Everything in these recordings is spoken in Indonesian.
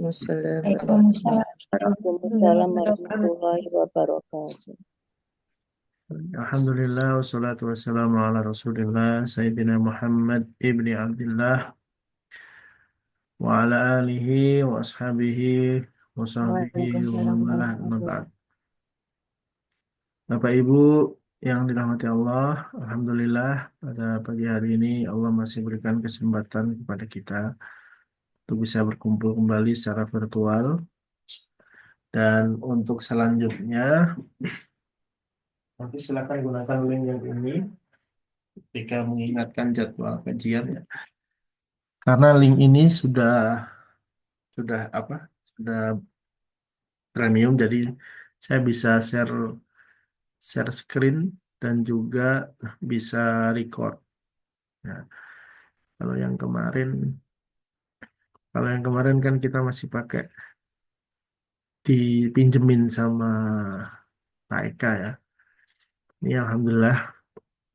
Waalaikumsalam warahmatullahi Waalaikumsalam warahmatullahi Waalaikumsalam wabarakatuh. warahmatullahi wabarakatuh. Alhamdulillah, wassalatu wassalamu ala rasulillah, Sayyidina Muhammad ibni Abdullah, wa ala alihi wa ashabihi wa sahbihi wa Waalaikumsalam man walah, amma warahmatullahi. ba'd. Bapak Ibu yang dirahmati Allah, Alhamdulillah pada pagi hari ini Allah masih berikan kesempatan kepada kita untuk bisa berkumpul kembali secara virtual. Dan untuk selanjutnya, nanti silakan gunakan link yang ini ketika mengingatkan jadwal kajian ya. Karena link ini sudah apa? Sudah premium, jadi saya bisa share share screen dan juga bisa record. Nah, kalau yang kemarin kalau yang kemarin kan kita masih pakai dipinjemin sama Pak Eka ya. Ini alhamdulillah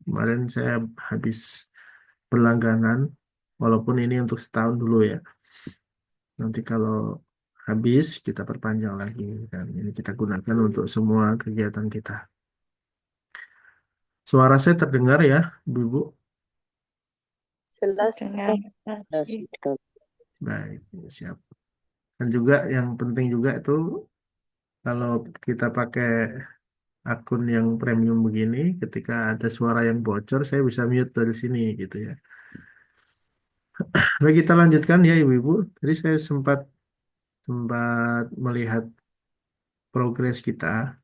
kemarin saya habis berlangganan, walaupun ini untuk setahun dulu ya. Nanti kalau habis kita perpanjang lagi dan ini kita gunakan untuk semua kegiatan kita. Suara saya terdengar ya, Ibu? Jelas, Dengar jelas tadi. betul. Baik, siap. Dan juga yang penting juga itu kalau kita pakai akun yang premium begini, ketika ada suara yang bocor, saya bisa mute dari sini gitu ya. Baik, kita lanjutkan ya Ibu-Ibu. Jadi saya sempat sempat melihat progres kita.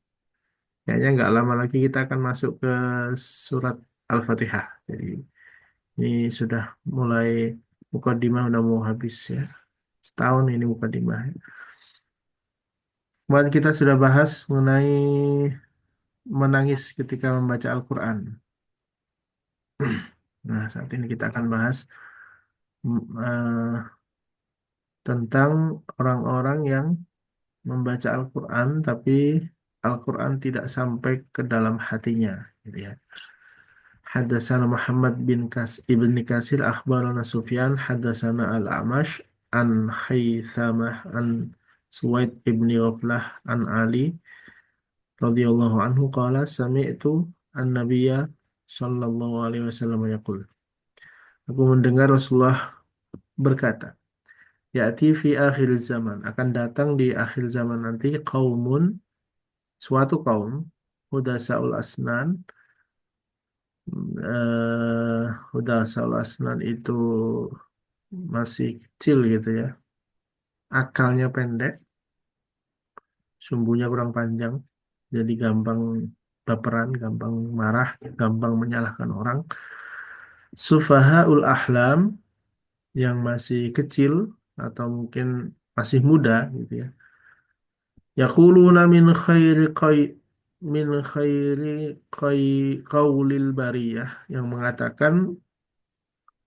Kayaknya nggak lama lagi kita akan masuk ke surat Al-Fatihah. Jadi ini sudah mulai mukadimah udah mau habis ya. Setahun ini mukadimah. Kemarin kita sudah bahas mengenai menangis ketika membaca Al-Quran. Nah, saat ini kita akan bahas eh, tentang orang-orang yang membaca Al-Quran tapi Al-Quran tidak sampai ke dalam hatinya. Gitu ya. Haddatsana Muhammad bin Ibni Kasir akhbarana Sufyan haddatsana Al-Amash an Haythamah an Suwaid ibni Ghaflah an Ali radhiyallahu anhu qala sami'tu an-nabiyya sallallahu alaihi wasallam yaqul. Aku mendengar Rasulullah berkata, ya'ti fi akhir zaman, akan datang di akhir zaman nanti kaumun, suatu kaum hudasaul asnan. Hudasaul asnan itu masih kecil gitu ya, akalnya pendek, sumbunya kurang panjang, jadi gampang baperan, gampang marah, gampang menyalahkan orang. Sufahaul ahlam, yang masih kecil atau mungkin masih muda gitu ya. Yaquluna min khairi qaulil bariyah, yang mengatakan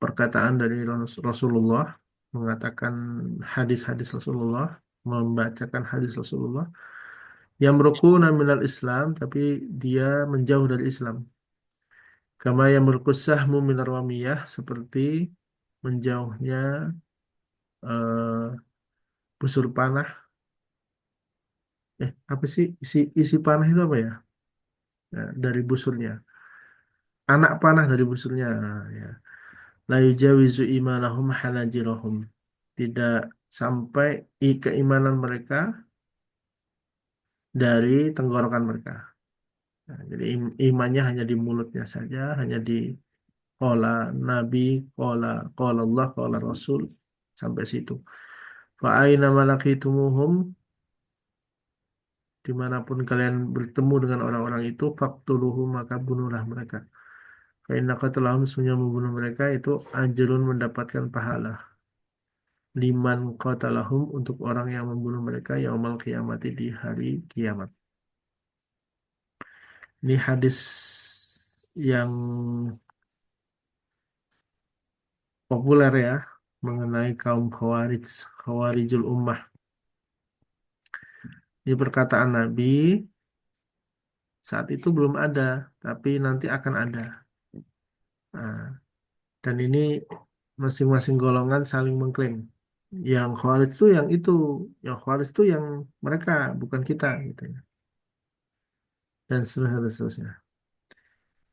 perkataan dari Rasulullah, mengatakan hadis-hadis Rasulullah, membacakan hadis Rasulullah, yang merukuna minal Islam, tapi dia menjauh dari Islam. Kama yang sahmu minar ramiyah, seperti menjauhnya eh, busur panah. Apa sih isi panah itu apa ya? Dari busurnya. Anak panah dari busurnya. Ya. La yujawizu imanahum hanajirahum. Tidak sampai keimanan mereka dari tenggorokan mereka. Nah, jadi imannya hanya di mulutnya saja, hanya di qala Nabi, qala Allah, qala Rasul, sampai situ. Fa aina malakitumuhum, dimanapun kalian bertemu dengan orang-orang itu, faktuluhum, maka bunuhlah mereka. Fa inna qatlahum, sesungguhnya membunuh mereka itu ajrun, mendapatkan pahala. Liman qatalahum, untuk orang yang membunuh mereka yaumal qiyamati, di hari kiamat. Ini hadis yang populer ya, mengenai kaum Khawarij, Khawarijul Ummah. Di perkataan Nabi, saat itu belum ada, tapi nanti akan ada. Nah, dan ini masing-masing golongan saling mengklaim. Yang Khawarij itu yang itu, yang Khawarij itu yang mereka, bukan kita gitu ya. Dan seterusnya, dan seterusnya.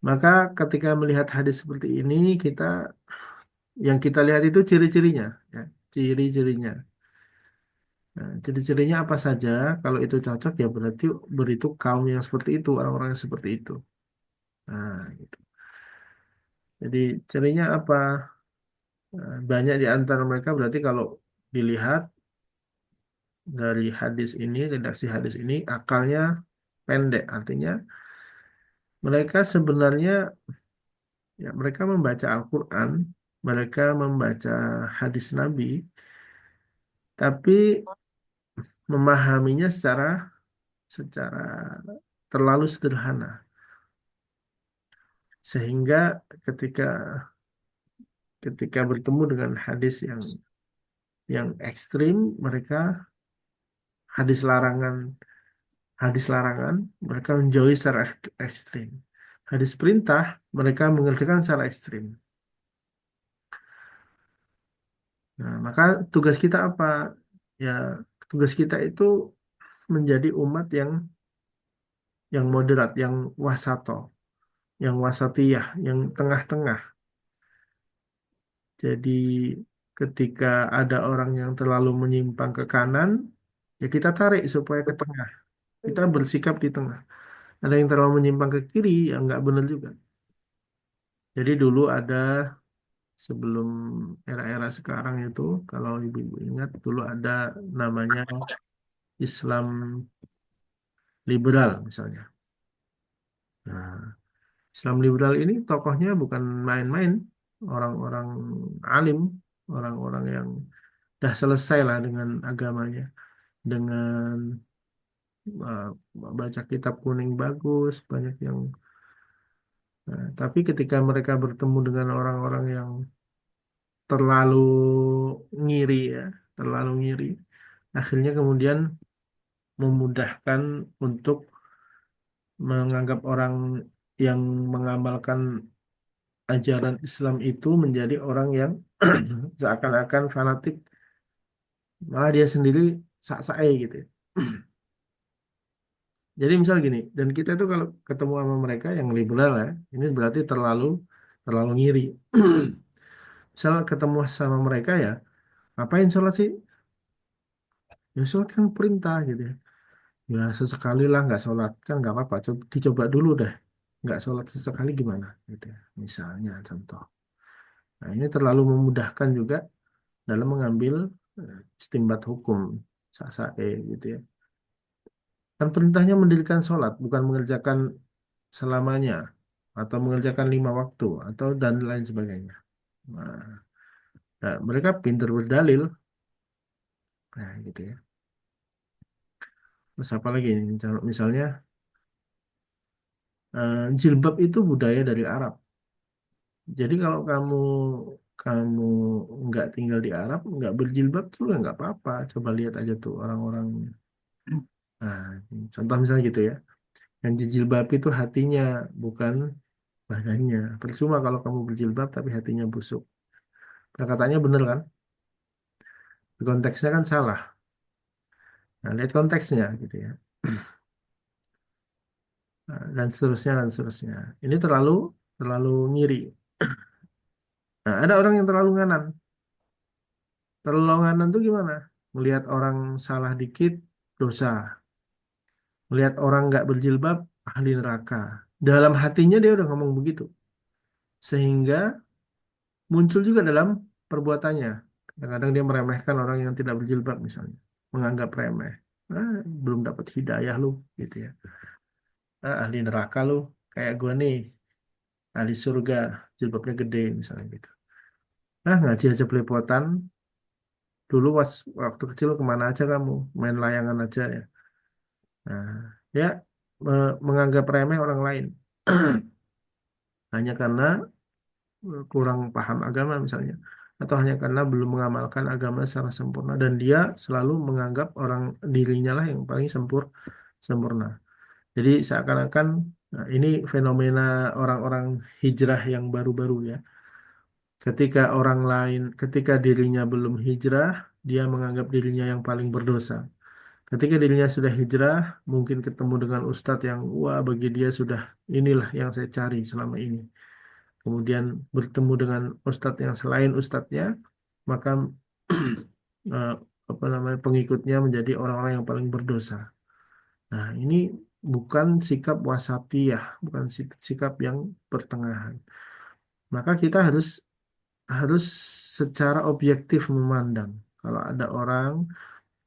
Maka ketika melihat hadis seperti ini, kita yang kita lihat itu ciri-cirinya, ya, ciri-cirinya. Nah, ciri-cirinya apa saja? Kalau itu cocok ya berarti beritu kaum yang seperti itu, orang-orang yang seperti itu. Nah, gitu. Jadi cirinya apa? Banyak di antara mereka berarti kalau dilihat dari hadis ini, redaksi hadis ini, akalnya pendek. Artinya mereka sebenarnya ya mereka membaca Al-Quran, mereka membaca hadis Nabi, tapi memahaminya secara terlalu sederhana. Sehingga ketika ketika bertemu dengan hadis yang ekstrim, mereka hadis larangan hadis larangan mereka menjauhi secara ekstrim. Hadis perintah mereka mengerjakan secara ekstrim. Nah, maka tugas kita apa? Ya, tugas kita itu menjadi umat yang moderat, yang wasato, yang wasatiyah, yang tengah-tengah. Jadi ketika ada orang yang terlalu menyimpang ke kanan, ya kita tarik supaya ke tengah. Kita bersikap di tengah. Ada yang terlalu menyimpang ke kiri, ya nggak benar juga. Jadi dulu ada sebelum era-era sekarang itu, kalau ibu-ibu ingat, dulu ada namanya Islam liberal misalnya. Nah, Islam liberal ini tokohnya bukan main-main, orang-orang alim, orang-orang yang dah selesai lah dengan agamanya, dengan uh, baca kitab kuning bagus, banyak yang. Tapi ketika mereka bertemu dengan orang-orang yang terlalu ngiri ya, terlalu ngiri, akhirnya kemudian memudahkan untuk menganggap orang yang mengamalkan ajaran Islam itu menjadi orang yang seakan-akan fanatik, malah dia sendiri sak-sae gitu ya. Jadi misal gini, dan kita itu kalau ketemu sama mereka yang liberal ya, ini berarti terlalu terlalu ngiri. Misal ketemu sama mereka ya, ngapain sholat sih? Ya sholat kan perintah gitu ya. Ya sesekali lah nggak sholat kan nggak apa-apa. Dicoba dulu deh. Nggak sholat sesekali gimana gitu ya. Misalnya contoh. Nah ini terlalu memudahkan juga dalam mengambil istimbat hukum sa'e gitu ya. Kan perintahnya mendirikan sholat, bukan mengerjakan selamanya atau mengerjakan 5 waktu atau dan lain sebagainya. Nah, mereka pintar berdalil, nah gitu ya. Terus apa lagi? Misalnya jilbab itu budaya dari Arab. Jadi kalau kamu kamu nggak tinggal di Arab, nggak berjilbab tuh ya nggak apa-apa. Coba lihat aja tuh orang-orang. Nah, contoh misalnya gitu ya. Yang dijilbab itu hatinya, bukan badannya. Percuma kalau kamu berjilbab tapi hatinya busuk. Perkataannya bener kan? Konteksnya kan salah. Nah, lihat konteksnya gitu ya. Nah, dan seterusnya dan seterusnya. Ini terlalu terlalu ngiri. Nah, ada orang yang terlalu nganan. Terlalu nganan tuh gimana? Melihat orang salah dikit dosa. Melihat orang nggak berjilbab ahli neraka. Dalam hatinya dia udah ngomong begitu. Sehingga muncul juga dalam perbuatannya. Kadang-kadang dia meremehkan orang yang tidak berjilbab misalnya. Menganggap remeh. Belum dapat hidayah lu gitu ya. Ahli neraka lu. Kayak gue nih. Ahli surga. Jilbabnya gede misalnya gitu. Ngaji aja belepotan. Dulu waktu kecil kemana aja kamu? Main layangan aja ya. Nah, dia menganggap remeh orang lain. Hanya karena kurang paham agama misalnya. Atau hanya karena belum mengamalkan agama secara sempurna. Dan dia selalu menganggap orang dirinya lah yang paling sempurna. Jadi seakan-akan nah, ini fenomena orang-orang hijrah yang baru-baru ya. Ketika orang lain, ketika dirinya belum hijrah, dia menganggap dirinya yang paling berdosa. Ketika dirinya sudah hijrah, mungkin ketemu dengan ustadz yang, wah bagi dia sudah inilah yang saya cari selama ini. Kemudian bertemu dengan ustadz yang selain ustadznya, maka eh, apa namanya pengikutnya menjadi orang-orang yang paling berdosa. Nah, ini bukan sikap wasatiyah, bukan sikap yang pertengahan. Maka kita harus harus secara objektif memandang. Kalau ada orang,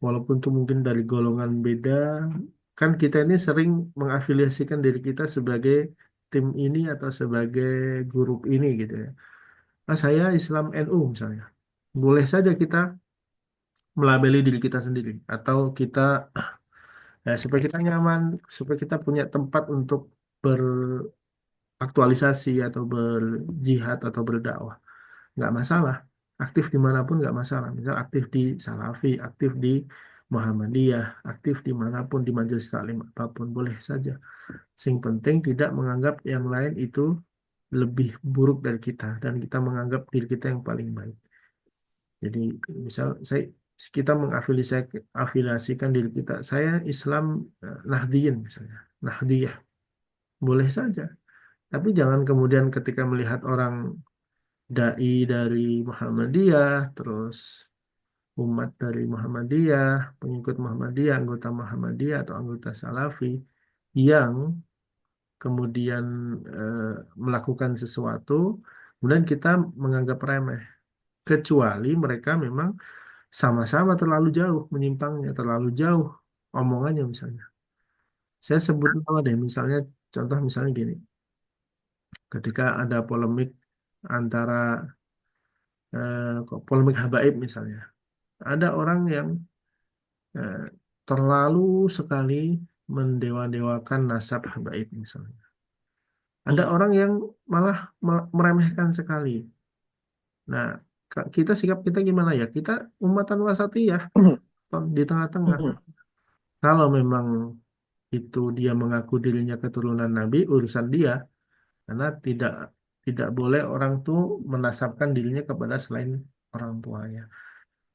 walaupun itu mungkin dari golongan beda, kan kita ini sering mengafiliasikan diri kita sebagai tim ini atau sebagai grup ini gitu ya. Nah, saya Islam NU misalnya. Boleh saja kita melabeli diri kita sendiri atau kita supaya kita nyaman, supaya kita punya tempat untuk beraktualisasi atau berjihad atau berdakwah. Nggak masalah. Aktif dimanapun nggak masalah. Misal aktif di Salafi, aktif di Muhammadiyah, aktif dimanapun di majelis taklim apapun boleh saja. Sing penting tidak menganggap yang lain itu lebih buruk dari kita dan kita menganggap diri kita yang paling baik. Jadi misal kita mengafiliasikan diri kita. Saya Islam Nahdiyin misalnya, Nahdiyah boleh saja. Tapi jangan kemudian ketika melihat orang dai dari Muhammadiyah, terus umat dari Muhammadiyah, pengikut Muhammadiyah, anggota Muhammadiyah atau anggota Salafi yang kemudian eh, melakukan sesuatu, kemudian kita menganggap remeh, kecuali mereka memang sama-sama terlalu jauh menyimpangnya, terlalu jauh omongannya misalnya. Saya sebut nama deh, misalnya contoh misalnya gini, ketika ada polemik antara polemik habaib misalnya, ada orang yang eh, terlalu sekali mendewa-dewakan nasab habaib misalnya. Ada Hmm. orang yang malah meremehkan sekali. Nah, kita sikap kita gimana ya? Kita umatan wasatiyah di tengah-tengah. Kalau memang itu dia mengaku dirinya keturunan Nabi, urusan dia, karena tidak boleh orang tuh menasabkan dirinya kepada selain orang tuanya.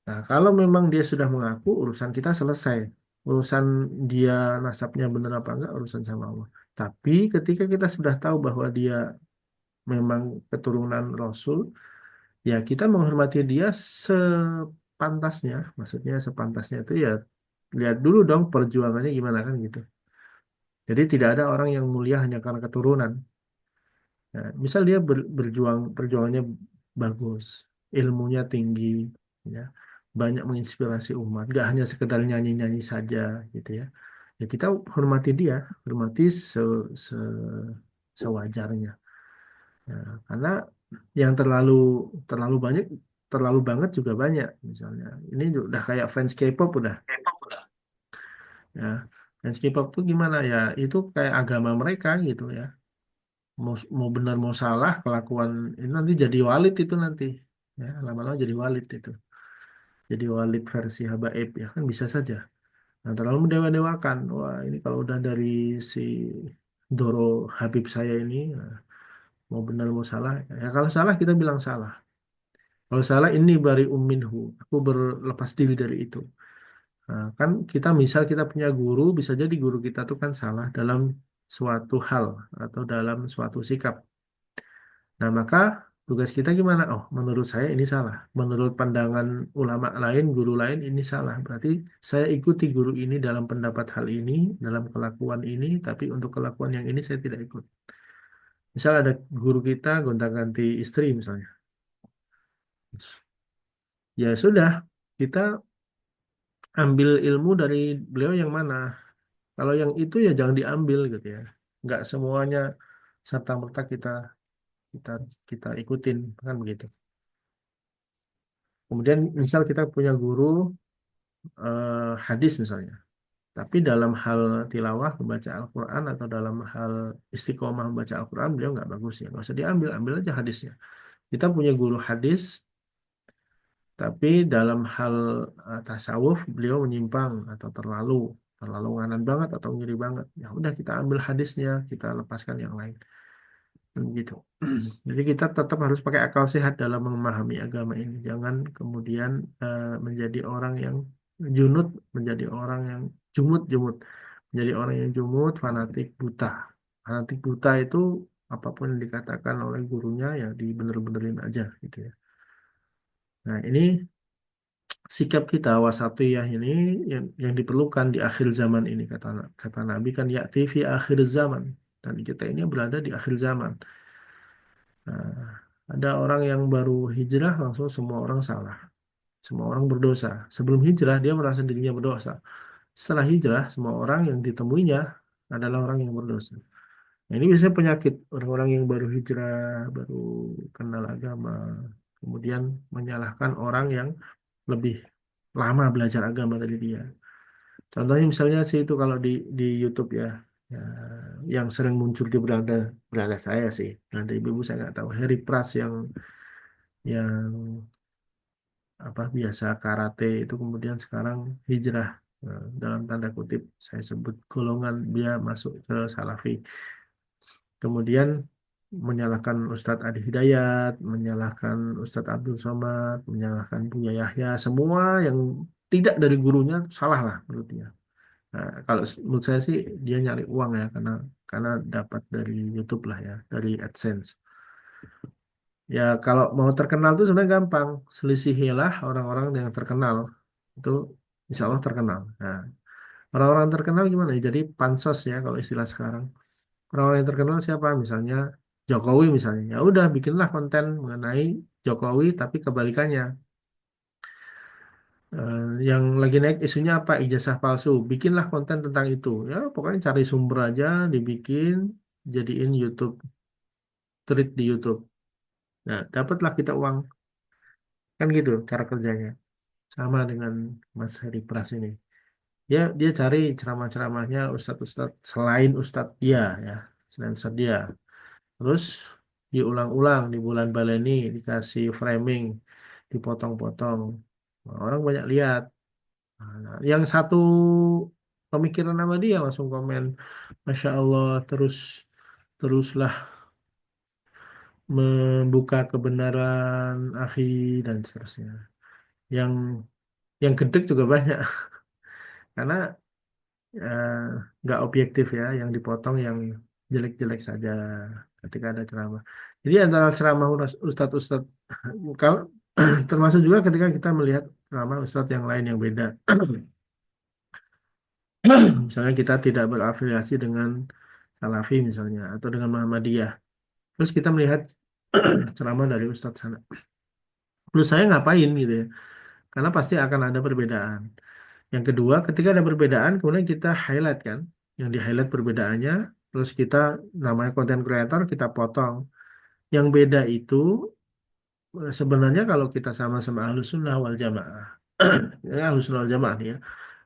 Nah, kalau memang dia sudah mengaku, urusan kita selesai. Urusan dia nasabnya benar apa enggak, urusan sama Allah. Tapi ketika kita sudah tahu bahwa dia memang keturunan Rasul, ya kita menghormati dia sepantasnya. Maksudnya sepantasnya itu ya lihat dulu dong perjuangannya gimana kan gitu. Jadi tidak ada orang yang mulia hanya karena keturunan. Nah, misal dia perjuangannya bagus, ilmunya tinggi, ya, banyak menginspirasi umat, gak hanya sekedar nyanyi-nyanyi saja, gitu ya. Ya kita hormati dia, hormati se sewajarnya. Nah, karena yang terlalu terlalu banyak, terlalu banget juga banyak, misalnya. Ini udah kayak fans K-pop udah, ya. Fans K-pop tuh gimana ya? Itu kayak agama mereka gitu ya. Mau benar mau salah kelakuan ini nanti jadi walid itu nanti ya lama-lama jadi walid itu jadi walid versi habaib ya kan bisa saja. Nah, terlalu mendewa-dewakan, wah ini kalau udah dari si Doro Habib saya ini nah, mau benar mau salah ya kalau salah kita bilang salah, kalau salah ini bari minhu, aku berlepas diri dari itu. Nah, kan kita misal kita punya guru bisa jadi guru kita tuh kan salah dalam suatu hal atau dalam suatu sikap. Nah, maka tugas kita gimana? Oh, menurut saya ini salah. Menurut pandangan ulama lain, guru lain ini salah. Berarti saya ikuti guru ini dalam pendapat hal ini, dalam kelakuan ini, tapi untuk kelakuan yang ini saya tidak ikut. Misal ada guru kita gonta-ganti istri misalnya. Ya sudah, kita ambil ilmu dari beliau yang mana. Kalau yang itu ya jangan diambil gitu ya. Nggak semuanya serta-merta kita kita ikutin kan begitu. Kemudian misal kita punya guru hadis misalnya. Tapi dalam hal tilawah membaca Al-Quran atau dalam hal istiqomah membaca Al-Quran beliau nggak bagus ya. Nggak usah diambil, ambil aja hadisnya. Kita punya guru hadis, tapi dalam hal tasawuf beliau menyimpang atau terlalu nganan banget atau ngiri banget. Ya udah kita ambil hadisnya, kita lepaskan yang lain. Gitu. Jadi kita tetap harus pakai akal sehat dalam memahami agama ini. Jangan kemudian menjadi orang yang junut, menjadi orang yang jumut-jumut, menjadi orang yang jumut, fanatik, buta. Fanatik buta itu apapun yang dikatakan oleh gurunya ya dibener-benerin aja gitu ya. Nah, ini sikap kita wasatiyah ini yang diperlukan di akhir zaman ini kata kata Nabi kan ya'ti fi akhir zaman dan kita ini berada di akhir zaman. Nah, ada orang yang baru hijrah langsung semua orang salah, semua orang berdosa. Sebelum hijrah dia merasa dirinya berdosa. Setelah hijrah semua orang yang ditemuinya adalah orang yang berdosa. Nah, ini biasanya penyakit orang-orang yang baru hijrah, baru kenal agama, kemudian menyalahkan orang yang lebih lama belajar agama dari dia. Contohnya misalnya sih itu kalau di YouTube ya, ya, yang sering muncul di beranda beranda saya sih, beranda ibu saya nggak tahu. Harry Pras yang apa biasa karate itu kemudian sekarang hijrah. Dalam tanda kutip saya sebut golongan dia masuk ke Salafi. Kemudian menyalahkan Ustadz Adi Hidayat, menyalahkan Ustadz Abdul Somad, menyalahkan Buya Yahya, semua yang tidak dari gurunya salah lah menurut dia. Nah, kalau menurut saya sih dia nyari uang ya karena dapat dari YouTube lah ya, dari AdSense. Ya kalau mau terkenal tuh sebenarnya gampang, selisihilah orang-orang yang terkenal itu insya Allah terkenal. Nah, orang-orang terkenal gimana ya? Jadi pansos ya kalau istilah sekarang. Orang-orang yang terkenal siapa? Misalnya Jokowi misalnya. Ya udah bikinlah konten mengenai Jokowi tapi kebalikannya. Yang lagi naik isunya apa? Ijazah palsu. Bikinlah konten tentang itu. Ya, pokoknya cari sumber aja, dibikin, jadiin YouTube, tweet di YouTube. Nah, dapatlah kita uang. Kan gitu cara kerjanya. Sama dengan Mas Heri Pras ini. Dia cari ceramah-ceramahnya ustadz-ustadz selain ustadz dia ya, selain ustadz dia. Terus diulang-ulang di bulan baleni, dikasih framing, dipotong-potong. Nah, orang banyak lihat. Nah, yang satu pemikiran nama dia langsung komen, Masya Allah, teruslah membuka kebenaran akhi dan seterusnya. Yang yang gedek juga banyak karena eh, nggak objektif ya, yang dipotong yang jelek-jelek saja ketika ada ceramah. Jadi antara ceramah ustadz-ustadz kalau termasuk juga ketika kita melihat ceramah ustadz yang lain yang beda. Misalnya kita tidak berafiliasi dengan Salafi misalnya atau dengan Muhammadiyah. Terus kita melihat ceramah dari Ustadz sana. Menurut saya ngapain gitu ya? Karena pasti akan ada perbedaan. Yang kedua, ketika ada perbedaan, kemudian kita highlight kan. Yang di highlight perbedaannya, terus kita namanya content creator kita potong. Yang beda itu sebenarnya kalau kita sama-sama ahlus sunnah wal jamaah. Ya, ahlus sunnah wal jamaah nih ya.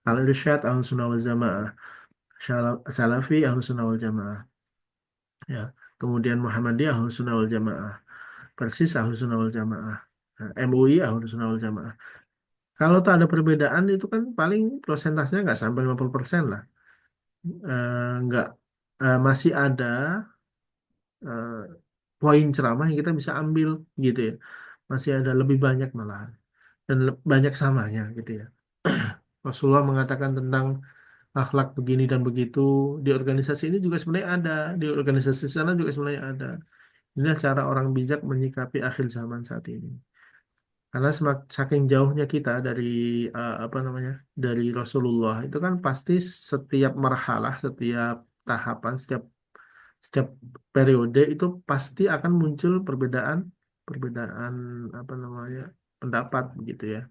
Al-Irsyad ahlus sunnah wal jamaah. Salafi ahlus sunnah wal jamaah. Ya. Kemudian Muhammadiyah ahlus sunnah wal jamaah. Persis ahlus sunnah wal jamaah. Nah, MUI ahlus sunnah wal jamaah. Kalau tak ada perbedaan itu kan paling prosentasenya nggak sampai 50% lah. Nggak masih ada eh, poin ceramah yang kita bisa ambil gitu ya. Masih ada lebih banyak malahan dan banyak samanya gitu ya. Rasulullah mengatakan tentang akhlak begini dan begitu di organisasi ini juga sebenarnya ada, di organisasi sana juga sebenarnya ada. Inilah cara orang bijak menyikapi akhir zaman saat ini. Karena saking jauhnya kita dari apa namanya dari Rasulullah itu kan pasti setiap marhalah, setiap tahapan, setiap periode itu pasti akan muncul perbedaan perbedaan apa namanya pendapat gitu ya.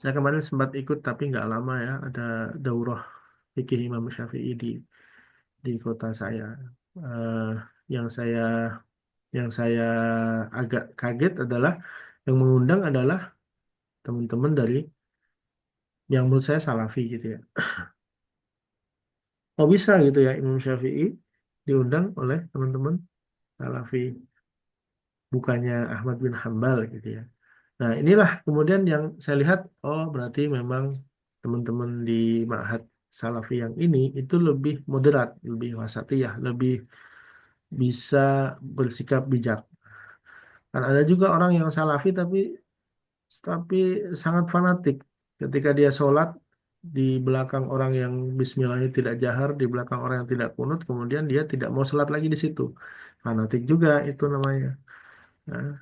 Saya kemarin sempat ikut tapi nggak lama ya ada daurah fikih Imam Syafi'i di kota saya. Eh, yang saya yang saya agak kaget adalah yang mengundang adalah teman-teman dari yang menurut saya Salafi gitu ya. Oh bisa gitu ya Imam Syafi'i diundang oleh teman-teman Salafi, bukannya Ahmad bin Hambal gitu ya. Nah inilah kemudian yang saya lihat, oh berarti memang teman-teman di Ma'had Salafi yang ini itu lebih moderat, lebih wasatiyah, lebih bisa bersikap bijak. Kan ada juga orang yang salafi tapi sangat fanatik. Ketika dia sholat di belakang orang yang bismillahnya tidak jahar, di belakang orang yang tidak kunut, kemudian dia tidak mau sholat lagi di situ. Fanatik juga itu namanya. Nah,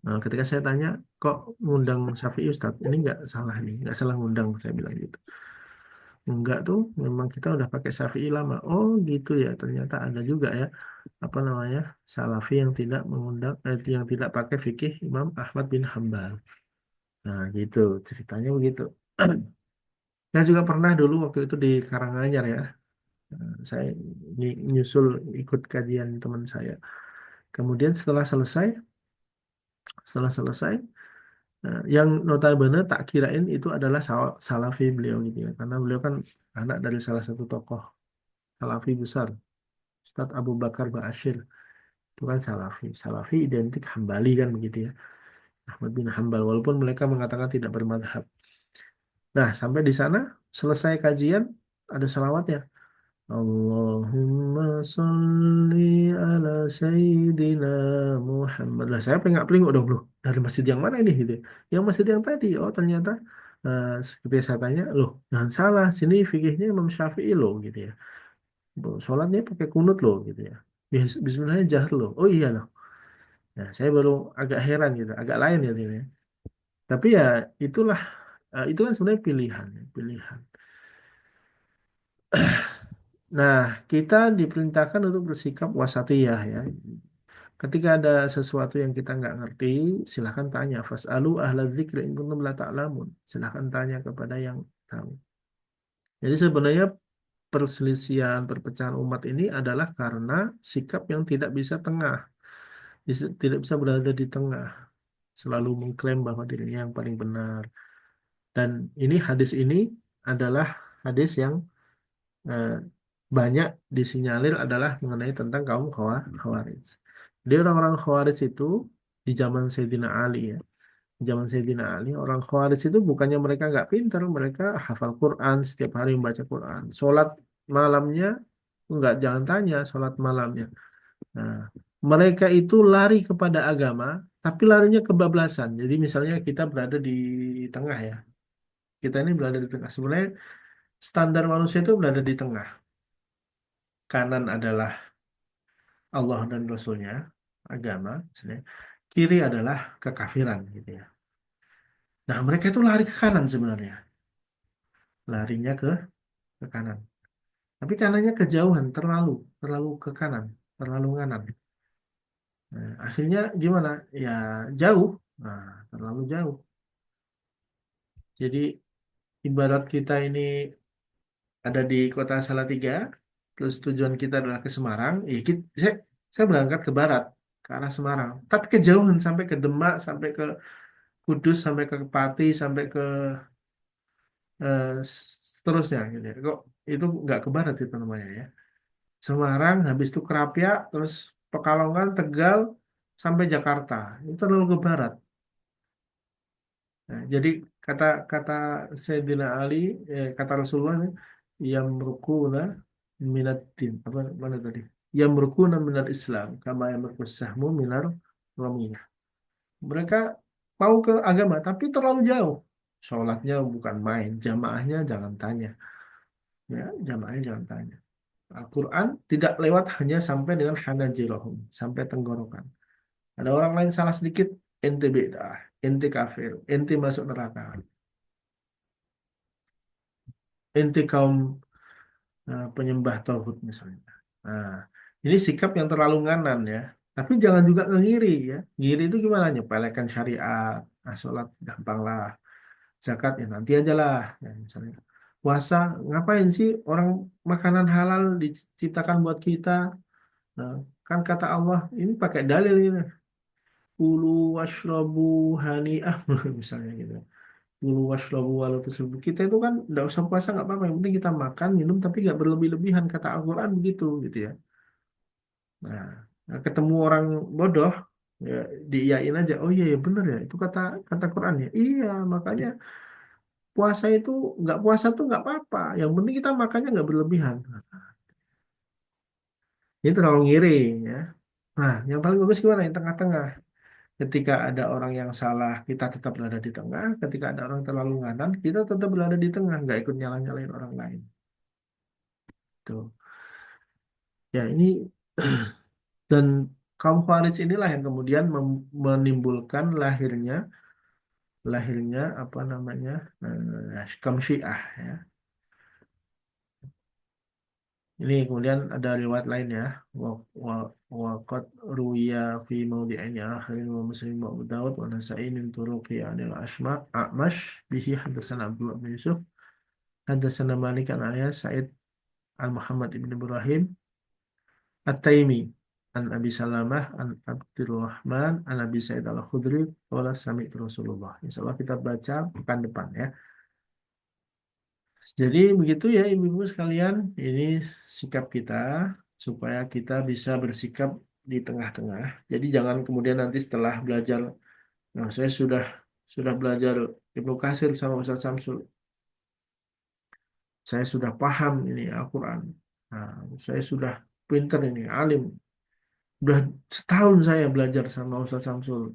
nah, ketika saya tanya, kok ngundang Syafi'i Ustaz? Ini nggak salah nih, nggak salah ngundang, saya bilang gitu. Enggak tuh, memang kita udah pakai Syafi'i lama. Oh gitu ya, ternyata ada juga ya, apa namanya, Salafi yang tidak mengundang, yang tidak pakai fikih Imam Ahmad bin Hambal. Nah gitu, ceritanya begitu. Saya juga pernah dulu waktu itu di Karanganyar ya, saya nyusul ikut kajian teman saya. Kemudian setelah selesai, yang notabene tak kirain itu adalah Salafi beliau gitu ya, karena beliau kan anak dari salah satu tokoh Salafi besar, Ustadz Abu Bakar Ba'asyir. Itu kan Salafi. Salafi identik Hambali kan begitu ya. Ahmad bin Hambal, walaupun mereka mengatakan tidak bermadhab. Nah, sampai di sana, selesai kajian, ada salawatnya. Allahumma salli ala Sayyidina Muhammad. Lah, saya pelingak-pelinguk dong, loh. Dari masjid yang mana ini? Gitu. Yang masjid yang tadi. Oh, ternyata, seperti saya tanya, loh, jangan salah. Sini fikihnya Imam Syafi'i loh, gitu ya. Sholatnya pakai kunut loh, gitu ya. Bismillahnya jahar loh. Oh iya loh. Nah, saya baru agak heran gitu, agak lain ya ini. Tapi ya itulah, itu kan sebenarnya pilihan, ya, pilihan. Nah, kita diperintahkan untuk bersikap wasatiyah ya. Ketika ada sesuatu yang kita nggak ngerti, silahkan tanya. Fas'alu ahla dzikri in kuntum la ta'lamun. Silahkan tanya kepada yang tahu. Jadi sebenarnya perselisihan, perpecahan umat ini adalah karena sikap yang tidak bisa tengah, tidak bisa berada di tengah, selalu mengklaim bahwa dirinya yang paling benar. Dan hadis ini adalah hadis yang eh, banyak disinyalir adalah mengenai tentang kaum Khawarij. Jadi orang-orang Khawarij itu di zaman Sayyidina Ali ya, di zaman Sayyidina Ali orang Khawarij itu bukannya mereka nggak pintar, mereka hafal Quran, setiap hari membaca Quran. Sholat malamnya nggak, jangan tanya sholat malamnya. Nah, mereka itu lari kepada agama, tapi larinya kebablasan. Jadi misalnya kita berada di tengah ya, kita ini berada di tengah. Sebenarnya standar manusia itu berada di tengah. Kanan adalah Allah dan Rasulnya, agama, misalnya. Kiri adalah kekafiran, gitu ya. Nah, mereka itu lari ke kanan sebenarnya, larinya ke kanan. Tapi kanannya kejauhan, terlalu ke kanan, terlalu nganan. Nah, akhirnya gimana? Ya jauh, nah, terlalu jauh. Jadi ibarat kita ini ada di kota Salatiga, terus tujuan kita adalah ke Semarang, saya berangkat ke barat, ke arah Semarang. Tapi kejauhan sampai ke Demak, sampai ke Kudus, sampai ke Pati, sampai ke seterusnya gitu ya. Kok itu nggak ke barat itu namanya ya. Semarang, habis itu Kerapia, terus Pekalongan, Tegal, sampai Jakarta. Itu terlalu ke barat. Nah, jadi kata kata Sayyidina Ali, kata Rasulullah, yang merukuna minatin apa mana tadi? Yang merukuna minal Islam, kama yang sahmu minar ramiyah. Mereka mau ke agama, tapi terlalu jauh. Sholatnya bukan main, jamaahnya jangan tanya. Ya, jamaahnya jangan tanya. Al-Quran tidak lewat hanya sampai dengan hanajirohum, sampai tenggorokan. Ada orang lain salah sedikit, ente beda, ente kafir, ente masuk neraka, ente kaum penyembah tauhid misalnya. Nah, ini sikap yang terlalu nganan ya. Tapi jangan juga ngiri ya. Ngiri itu gimana? Nyepelekan syariat. Nah, sholat gampang lah. Zakat ya nanti aja lah. Ya, misalnya puasa ngapain sih orang makanan halal diciptakan buat kita? Nah, kan kata Allah ini pakai dalil ini. Kulu washrabu hani'ah misalnya gitu. Kulu washrabu walau tusrifu. Kita itu kan nggak usah puasa nggak apa-apa. Yang penting kita makan minum tapi nggak berlebih-lebihan kata Al-Quran begitu gitu ya. Nah, ketemu orang bodoh ya diiyain aja. Oh iya ya bener ya itu kata kata Quran ya. Iya makanya puasa itu nggak puasa tuh nggak apa-apa. Yang penting kita makannya nggak berlebihan. Ini terlalu ngiri ya. Nah, yang paling bagus gimana? Yang tengah-tengah. Ketika ada orang yang salah, kita tetap berada di tengah. Ketika ada orang terlalu nganan, kita tetap berada di tengah, nggak ikut nyala-nyalain orang lain. Tuh. Ya, ini dan kaum Khawarij inilah yang kemudian menimbulkan lahirnya apa namanya kaum Syiah ya. Ini kemudian ada riwayat lain ya. Wa wa wa qad ruwiya fi mawdi'in akhirin wa Muslim wa Abu Dawud wa Nasa'i min turuqi anil A'mash bihi hadatsana Abdullah bin Yusuf hadatsana Malik an Ayas Sa'id al Muhammad ibn Ibrahim At-Taimi an Abi Salamah an Abdurrahman an Abi Sa'id al-Khudri qala sami'tu Rasulullah. Insyaallah kita baca pekan depan ya. Jadi begitu ya ibu-ibu sekalian, ini sikap kita supaya kita bisa bersikap di tengah-tengah. Jadi jangan kemudian nanti setelah belajar, nah saya sudah belajar Ibnu Katsir sama Ustaz Samsul, saya sudah paham ini Al-Quran. Nah, saya sudah pinter ini, alim. Udah setahun saya belajar sama Ustaz Samsul,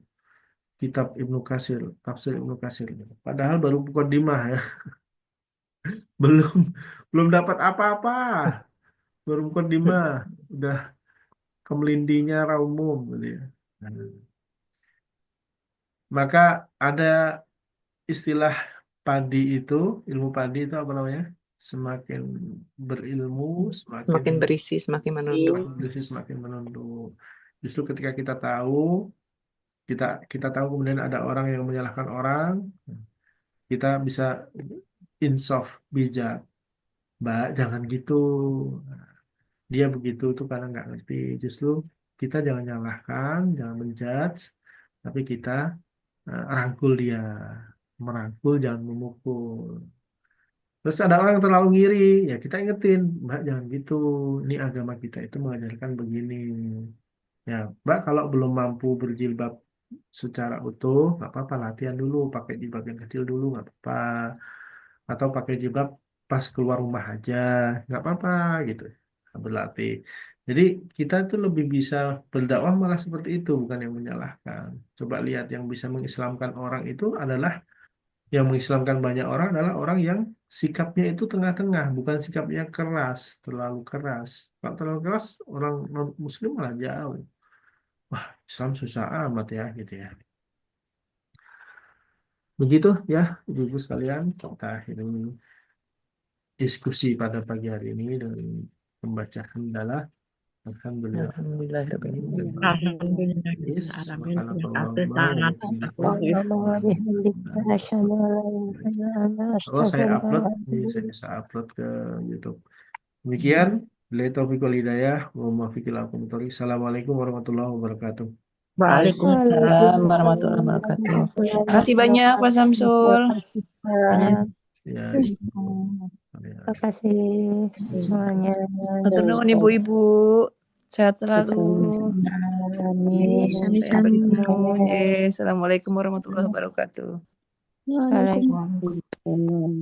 kitab Ibnu Katsir, tafsir Ibnu Katsir. Padahal baru mukadimah ya, belum belum dapat apa-apa, baru mukadimah. Udah kemelindinya raumum gitu ya. Nah, maka ada istilah padi itu, ilmu padi itu apa namanya? Semakin berilmu, semakin Semakin berisi, semakin menunduk. berisi, semakin menunduk. Justru ketika kita tahu, kita kita tahu kemudian ada orang yang menyalahkan orang, kita bisa insaf, bijak. Mbak, jangan gitu. Dia begitu tuh karena nggak ngerti. Justru kita jangan nyalahkan, jangan menjudge, tapi kita rangkul dia, merangkul jangan memukul. Terus ada orang yang terlalu ngiri, ya kita ingetin, Mbak jangan gitu. Ini agama kita itu mengajarkan begini. Ya, Mbak kalau belum mampu berjilbab secara utuh, nggak apa-apa latihan dulu, pakai jilbab yang kecil dulu, nggak apa-apa. Atau pakai jilbab pas keluar rumah aja, nggak apa-apa gitu. Berlatih. Jadi kita tuh lebih bisa berdakwah malah seperti itu, bukan yang menyalahkan. Coba lihat yang bisa mengislamkan orang itu adalah yang mengislamkan banyak orang adalah orang yang sikapnya itu tengah-tengah, bukan sikapnya keras, terlalu keras. Kalau terlalu keras, orang non Muslim malah jauh. Wah, Islam susah amat ya, gitu ya. Begitu ya, ibu-ibu sekalian, kita akhiri diskusi pada pagi hari ini dengan membaca hamdalah. Alhamdulillah. Yes, Alhamdulillahirrahmanirrahim. Terima kasih subhanakallahumma wa sangat bihamdika. Ustaz. Kalau saya upload, ini saya bisa upload ke YouTube. Demikian, billahi taufiq wal hidayah, wa ma fiqil akum. Assalamualaikum warahmatullahi wabarakatuh. Waalaikumsalam warahmatullahi wabarakatuh. Terima kasih banyak Pak Samsul. Ya, Terima kasih semuanya. Matur nuwun ibu-ibu. Sehat selalu. Amin. Sampai bertemu. Assalamualaikum warahmatullahi wabarakatuh. Waalaikumsalam.